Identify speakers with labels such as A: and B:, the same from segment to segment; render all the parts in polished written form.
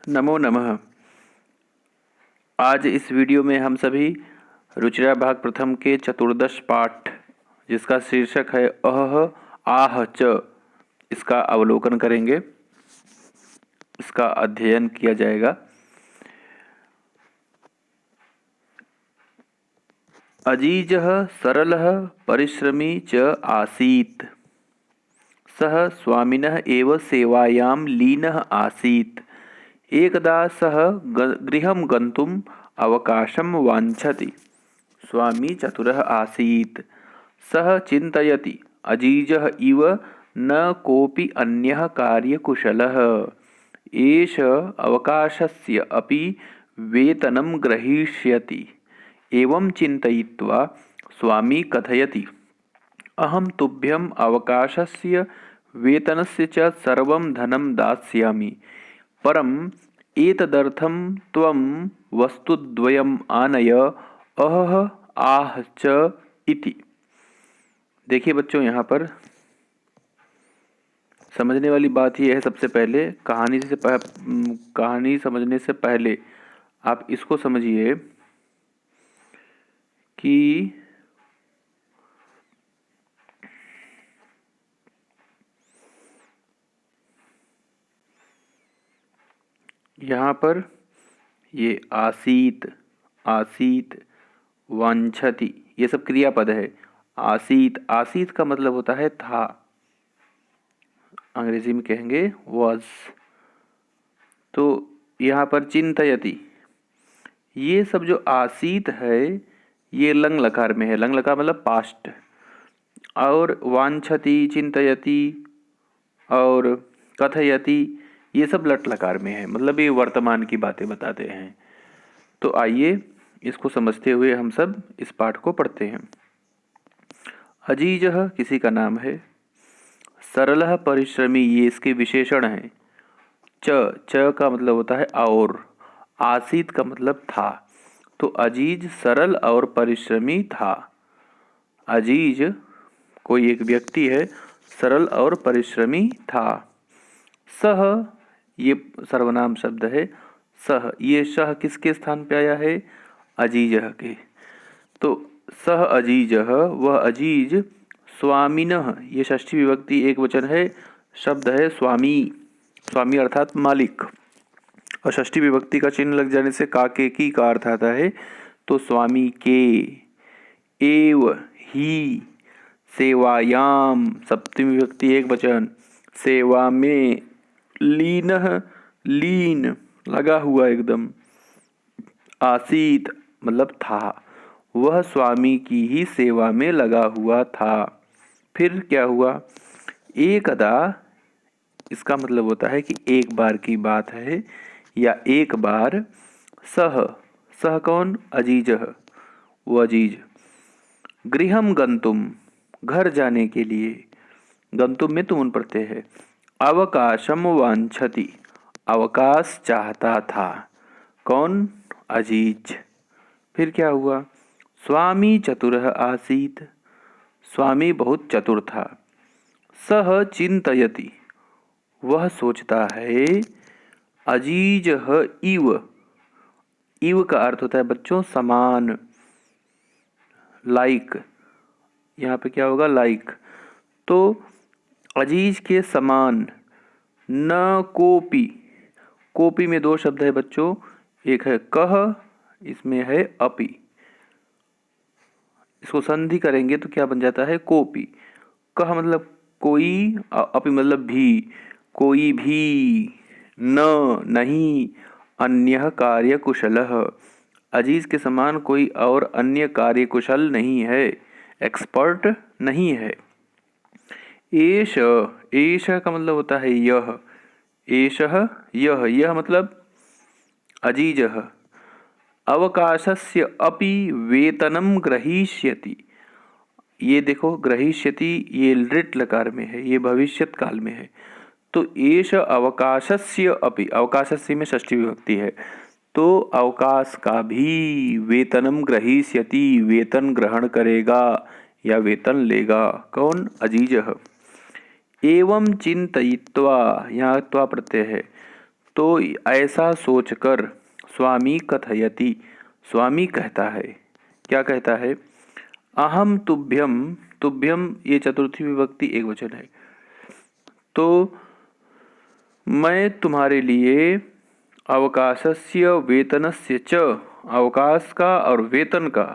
A: नमो नमः। आज इस वीडियो में हम सभी रुचिरा भाग प्रथम के चतुर्दश पाठ, जिसका शीर्षक है अह आह च, इसका अवलोकन करेंगे, इसका अध्ययन किया जाएगा। अजीजः सरलः परिश्रमी च आसीत्। सः स्वामिनः एव सेवायां लीनः आसीत्। एकदा सः गृहं गन्तुम् अवकाशं वाञ्छति। स्वामी चतुरः आसीत्। सः चिन्तयति, अजीजः इव न कोऽपि अन्यः कार्यकुशलः। एष अवकाशस्य अपि वेतनं ग्रहीष्यति। एवं चिन्तयित्वा स्वामी कथयति, अहं तुभ्यम् अवकाशस्य वेतनस्य च सर्वं धनं दास्यामि, परम् एतदर्थं त्वं वस्तुद्वयम् आनय, अह आह च इति। देखिए बच्चों, यहाँ पर समझने वाली बात यह है, सबसे पहले कहानी समझने से पहले आप इसको समझिए कि यहाँ पर ये आसीत, आसीत, वांछति, ये सब क्रियापद है। आसीत, आसीत का मतलब होता है था, अंग्रेजी में कहेंगे was। तो यहाँ पर चिंतयति, ये सब जो आसीत है ये लंग लकार में है। लंग लकार मतलब पास्ट। और वांछति, चिंतयति और कथयति, ये सब लट लकार में है, मतलब ये वर्तमान की बातें बताते हैं। तो आइए इसको समझते हुए हम सब इस पाठ को पढ़ते हैं। अजीजः किसी का नाम है, सरलः परिश्रमी ये इसके विशेषण हैं। च का मतलब होता है और, आसीत का मतलब था। तो अजीज सरल और परिश्रमी था। अजीज कोई एक व्यक्ति है, सरल और परिश्रमी था। सह ये सर्वनाम शब्द है। सह, ये सह किसके स्थान पे आया है? अजीजह के। तो सह अजीजह, वह अजीज, स्वामिनः ये षष्ठी विभक्ति एक वचन है, शब्द है स्वामी। स्वामी अर्थात मालिक, और षष्ठी विभक्ति का चिन्ह लग जाने से काके की का अर्थ आता है। तो स्वामी के, एव ही, सेवायाम सप्तमी विभक्ति एक वचन, सेवा में, लीनः लीन लगा हुआ एकदम, आसीत मतलब था, वह स्वामी की ही सेवा में लगा हुआ था। फिर क्या हुआ? एकदा, इसका मतलब होता है कि एक बार की बात है या एक बार। सह, सह कौन? अजीजह, वो अजीज। गृहम गंतुम, घर जाने के लिए, गंतुम में तुम प्रत्यय है। अवकाशम वांछति, अवकाश चाहता था। कौन? अजीज। फिर क्या हुआ? स्वामी चतुरः आसीत, स्वामी बहुत चतुर था। सह चिंतयति, वह सोचता है। अजीजः इव, इव का अर्थ होता है बच्चों समान, लाइक। यहाँ पे क्या होगा? लाइक। तो अजीज के समान, न कोपी, कोपी में दो शब्द है बच्चों, एक है कह, इसमें है अपि। इसको संधि करेंगे तो क्या बन जाता है? कोपी। कह मतलब कोई, अपि मतलब भी, कोई भी, न नहीं, अन्यः कार्य कुशलः, अजीज के समान कोई और अन्य कार्य कुशल नहीं है, एक्सपर्ट नहीं है। एष, एष का मतलब होता है यह, एषः यह मतलब अजीजः। अवकाशस्य अपि वेतनं ग्रहीष्यति, ये देखो ग्रहीष्यति ये लृट लकार में है, ये भविष्यत काल में है। तो एष अवकाशस्य अपि, अवकाशस्य में षष्ठी विभक्ति है, तो अवकाश का भी वेतनम ग्रहीष्यति, वेतन ग्रहण करेगा या वेतन लेगा। कौन? अजीजः। एवं चिंतयित्वा, यहाँ त्वा प्रत्यय है, तो ऐसा सोचकर स्वामी कथयति, स्वामी कहता है, क्या कहता है? अहम तुभ्यम, तुभ्यम ये चतुर्थी विभक्ति एक वचन है, तो मैं तुम्हारे लिए अवकाशस्य वेतनस्य च, अवकाश का और वेतन का,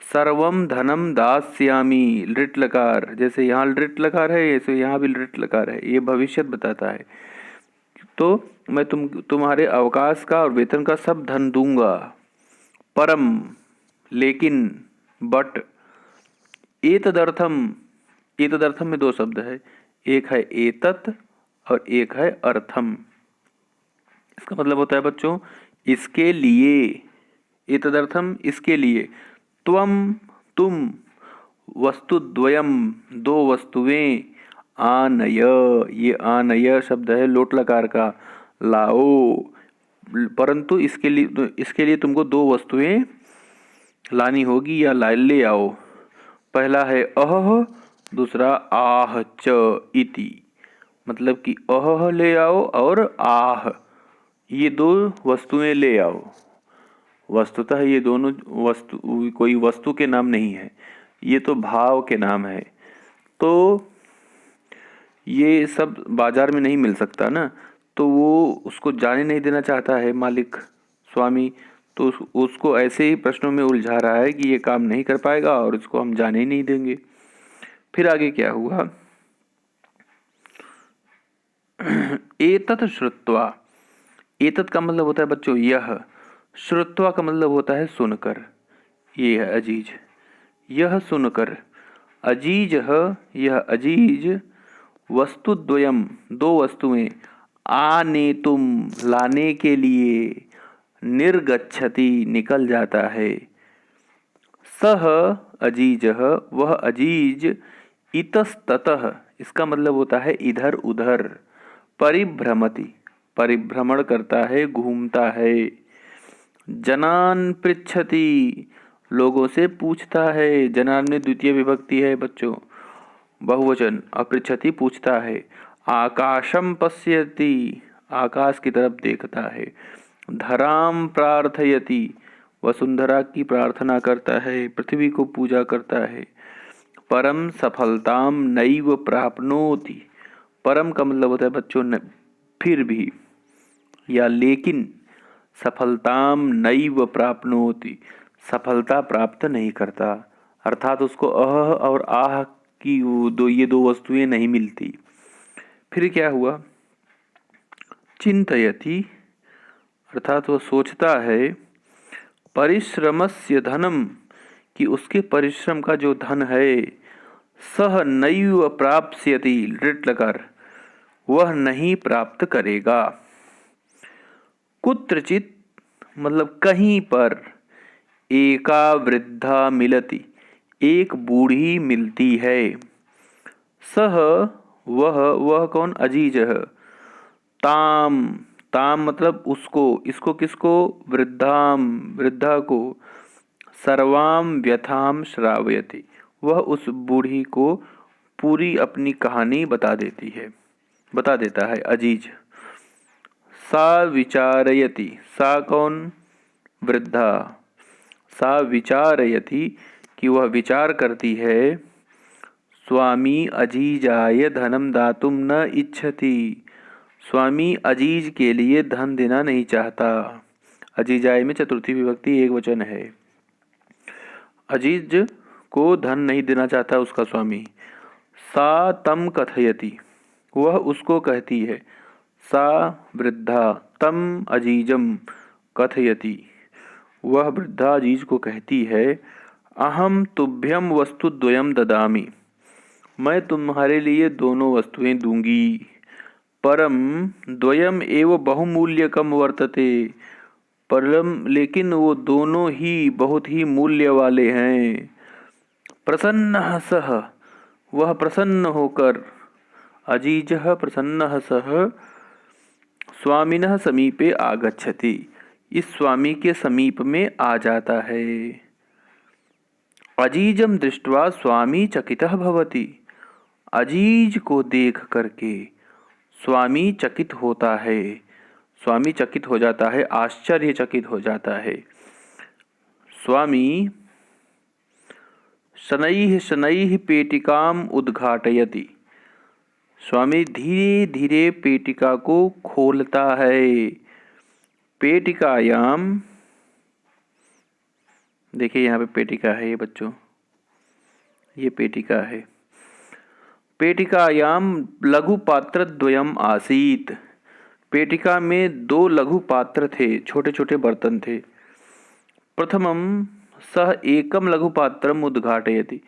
A: सर्वम धनम दास्यामि, लृट लकार, जैसे यहाँ लृट लकार है ऐसे यहाँ भी लृट लकार है, ये भविष्य बताता है। तो मैं तुम्हारे अवकाश का और वेतन का सब धन दूंगा। परम लेकिन, बट, एतदर्थम, एतदर्थम में दो शब्द है, एक है एतत् और एक है अर्थम। इसका मतलब होता है बच्चों इसके लिए, एतदर्थम इसके लिए, त्वम तुम, वस्तुद्वयम दो वस्तुएं, आनय, ये आनय शब्द है लोट लकार का, लाओ, परंतु इसके लिए तुमको दो वस्तुएं लानी होगी या ले आओ। पहला है अह, दूसरा आह च इति, मतलब कि अह ले आओ और आह, ये दो वस्तुएं ले आओ। वस्तुतः ये दोनों वस्तु कोई वस्तु के नाम नहीं है, ये तो भाव के नाम है। तो ये सब बाजार में नहीं मिल सकता ना, तो वो उसको जाने नहीं देना चाहता है मालिक, स्वामी, तो उसको ऐसे ही प्रश्नों में उलझा रहा है कि ये काम नहीं कर पाएगा और इसको हम जाने ही नहीं देंगे। फिर आगे क्या हुआ? एतत् श्रुत्वा, एतत् का मतलब होता है बच्चों यह, श्रुत्वा का मतलब होता है सुनकर, ये है अजीज, यह सुनकर, अजीज है यह अजीज, वस्तुद्वयम दो वस्तुएं, आने तुम लाने के लिए, निर्गच्छति निकल जाता है, सह अजीज वह अजीज, इतस्ततः इसका मतलब होता है इधर उधर, परिभ्रमति परिभ्रमण करता है, घूमता है, जनान पृच्छति लोगों से पूछता है, जनान में द्वितीय विभक्ति है बच्चों, बहुवचन, अपृच्छति पूछता है, आकाशम पश्यति आकाश की तरफ देखता है, धराम प्रार्थयति वसुंधरा की प्रार्थना करता है, पृथ्वी को पूजा करता है, परम सफलताम नैव प्राप्नोति, परम का मतलब होता है बच्चों फिर भी या लेकिन, सफलताम नैव प्राप्नोति सफलता प्राप्त नहीं करता, अर्थात उसको अह और आह की ये दो वस्तुएं नहीं मिलती। फिर क्या हुआ? चिंतयति अर्थात वह सोचता है, परिश्रमस्य धनम कि उसके परिश्रम का जो धन है, सह नैव प्राप्स्यति लृट लकार वह नहीं प्राप्त करेगा, कुत्रचित मतलब कहीं पर, एका वृद्धा मिलति एक बूढ़ी मिलती है, सह वह कौन? अजीज है, ताम, ताम मतलब उसको, इसको किसको? वृद्धाम वृद्धा को, सर्वाम व्यथाम श्रावयति वह उस बूढ़ी को पूरी अपनी कहानी बता देता है अजीज। सा विचारयति, सा कौन? वृद्धा, सा विचारयति कि वह विचार करती है, स्वामी अजीजाय धनम दातुम न इच्छति स्वामी अजीज के लिए धन देना नहीं चाहता। अजीजाय में चतुर्थी विभक्ति एक वचन है, अजीज को धन नहीं देना चाहता उसका स्वामी। सा तम कथयति वह उसको कहती है, सा वृद्धा तम अजीजम कथयति वह वृद्धा अजीज को कहती है, अहम तुभ्यम वस्तुद्वयम ददामि मैं तुम्हारे लिए दोनों वस्तुएं दूंगी, परम द्वयम एव बहुमूल्यकम वर्तते परम लेकिन वो दोनों ही बहुत ही मूल्य वाले हैं। प्रसन्नः सः वह प्रसन्न होकर, अजीजः प्रसन्नः सः स्वामिनः समीपे आगच्छति इस स्वामी के समीप में आ जाता है। अजीजम दृष्ट्वा स्वामी चकितः भवति अजीज को देख करके स्वामी चकित होता है। स्वामी चकित हो जाता है, आश्चर्यचकित हो जाता है। स्वामी शनैः शनैः पेटिकाम उद्घाटयति। स्वामी धीरे धीरे पेटिका को खोलता है। पेटिकायाम, देखिए यहाँ पे पेटिका है ये बच्चों, ये पेटिका है। पेटिकायाम लघु पात्र द्वयम आसीत। पेटिका में 2 लघु पात्र थे, छोटे छोटे बर्तन थे। प्रथमम सह एकम लघु पात्रम उद्घाटयति।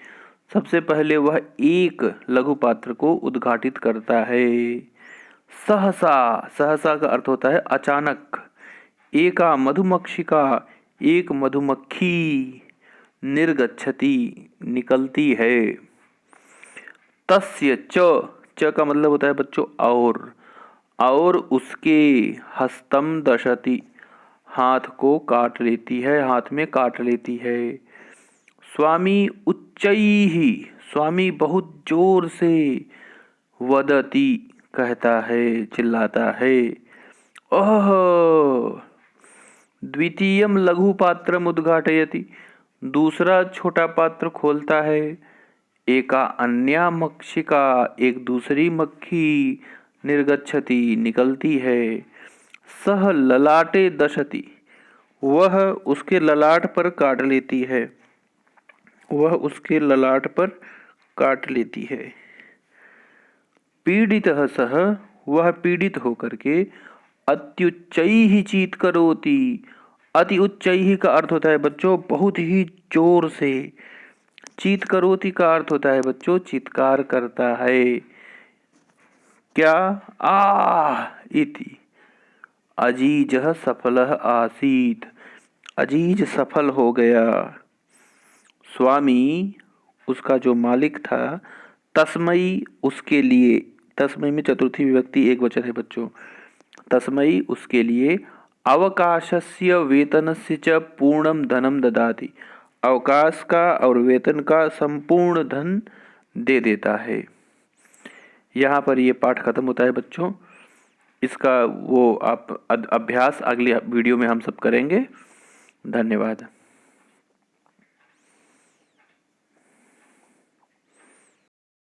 A: सबसे पहले वह एक लघु पात्र को उद्घाटित करता है। सहसा, सहसा का अर्थ होता है अचानक। एका मधुमक्षिका, एक मधुमक्खी, निर्गच्छति, निकलती है। तस्य च का मतलब होता है बच्चों और उसके हस्तम दशति, हाथ को काट लेती है, हाथ में काट लेती है। स्वामी उच्चैहि, स्वामी बहुत जोर से, वदति कहता है, चिल्लाता है। ओह, द्वितीयम लघु पात्रम उद्घाटयति, दूसरा छोटा पात्र खोलता है। एका अन्या मक्षिका, एक दूसरी मक्खी, निर्गच्छति, निकलती है। सह ललाटे दशति, वह उसके ललाट पर काट लेती है, वह उसके ललाट पर काट लेती है। पीड़ितः सह, वह पीड़ित होकर के, अत्युच्चैः चीत्करोति। अति उच्चैः का अर्थ होता है बच्चों बहुत ही जोर से। चीत्करोति का अर्थ होता है बच्चों चित्कार करता है। क्या? इति। अजीजः सफलः आसीत्, अजीज सफल हो गया। स्वामी, उसका जो मालिक था, तस्मई, उसके लिए, तस्मई में चतुर्थी विभक्ति एक वचन है बच्चों, तस्मई, उसके लिए, अवकाशस्य वेतनस्य च पूर्णम धनम ददाति, अवकाश का और वेतन का संपूर्ण धन दे देता है। यहाँ पर ये पाठ खत्म होता है बच्चों। इसका वो आप अभ्यास अगले वीडियो में हम सब करेंगे। धन्यवाद।